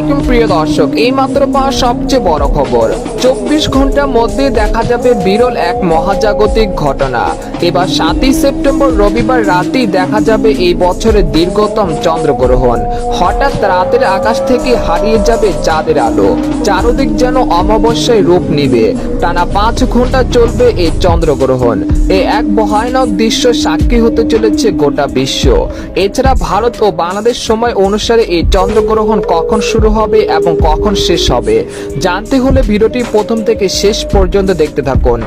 আলাইকুম প্রিয় দর্শক, এই মাত্র পাওয়া সবচেয়ে বড় খবর। 24 ঘন্টার মধ্যে দেখা যাবে বিরল এক মহাজাগতিক ঘটনা। এবার 7ই সেপ্টেম্বর রবিবার রাতেই দেখা যাবে এই বছরের দীর্ঘতম চন্দ্রগ্রহণ। হঠাৎ রাতের আকাশ থেকে হারিয়ে যাবে চাঁদের আলো, চারদিক যেন অমাবস্যায় রূপ নিবে। টানা 5 ঘন্টা চলবে এই চন্দ্রগ্রহণ। এই এক ভয়ানক দৃশ্য সাক্ষী হতে চলেছে গোটা বিশ্ব। এছাড়া ভারত ও বাংলাদেশ সময় অনুসারে এই চন্দ্রগ্রহণ কখন শুরু হবে এবং কখন শেষ হবে জানতে হলে ভিডিওটি প্রথম থেকে শেষ পর্যন্ত দেখতে থাকুন।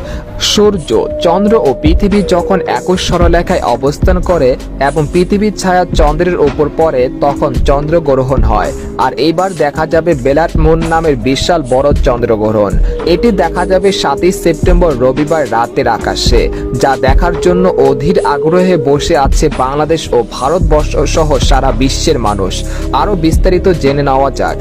সূর্য, চন্দ্র ও পৃথিবী যখন একই সরলরেখায় অবস্থান করে এবং পৃথিবীর ছায়া চন্দ্রের উপর পড়ে তখন চন্দ্রগ্রহণ হয়। আর এইবার দেখা যাবে ব্লাড মুন নামের বিশাল বড় চন্দ্রগ্রহণ। এটি দেখা যাবে 7ই সেপ্টেম্বর রবিবার রাতের আকাশে, যা দেখার জন্য অধীর আগ্রহে বসে আছে বাংলাদেশ ও ভারতবর্ষ সহ সারা বিশ্বের মানুষ। আরো বিস্তারিত জেনে নেওয়া যাক।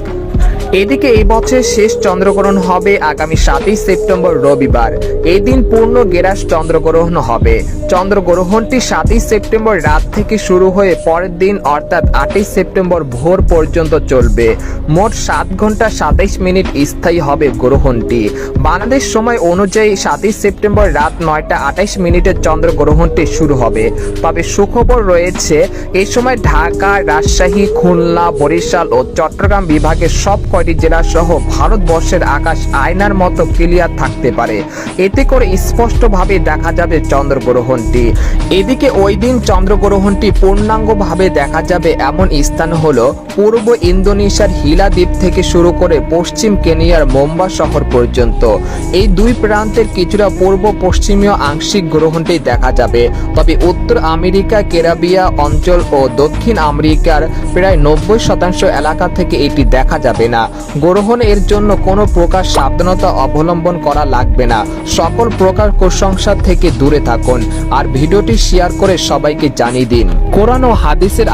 এদিকে এই বছর শেষ চন্দ্রগ্রহণ হবে আগামী 7ই সেপ্টেম্বর রবিবার। এই দিন পূর্ণ গেরাস চন্দ্রগ্রহণ হবে। চন্দ্রগ্রহণটি 7ই সেপ্টেম্বর রাত থেকে শুরু হয়ে পরের দিন অর্থাৎ 8ই সেপ্টেম্বর ভোর পর্যন্ত চলবে। মোট 7 ঘন্টা 27 মিনিট স্থায়ী হবে গ্রহণটি। বাংলাদেশ সময় অনুযায়ী 7ই সেপ্টেম্বর রাত 9টা 28 মিনিটে চন্দ্রগ্রহণটি শুরু হবে। তবে সুখবর রয়েছে, এই সময় ঢাকা, রাজশাহী, খুলনা, বরিশাল ও চট্টগ্রাম বিভাগের সব কয়টি জেলা সহ ভারতবর্ষের আকাশ আয়নার মতো ক্লিয়ার থাকতে পারে। এতে করে স্পষ্টভাবে দেখা যাবে চন্দ্রগ্রহণটি। এদিকে ওই দিন চন্দ্রগ্রহণটি পূর্ণাঙ্গভাবে দেখা যাবে এমন স্থান হলো পূর্ব ইন্দোনেশিয়ার হিলা দ্বীপ থেকে শুরু করে পশ্চিম কেনিয়ার মোম্বা শহর পর্যন্ত। এই দুই প্রান্তের কিছুটা পূর্ব পশ্চিমীয় আংশিক গ্রহণটি দেখা যাবে। তবে উত্তর আমেরিকা, ক্যারিবিয়া অঞ্চল ও দক্ষিণ আমেরিকার প্রায় 90% এলাকা থেকে এটি দেখা যাবে না। গ্রহণ এর জন্য কোনো প্রকার সাবধানতা অবলম্বন করা লাগবে না। সকল প্রকার কুসংস্কার থেকে দূরে থাকুন আর ভিডিওটি শেয়ার করে সবাইকে জানিয়ে দিন। কোরআন ও হাদিসের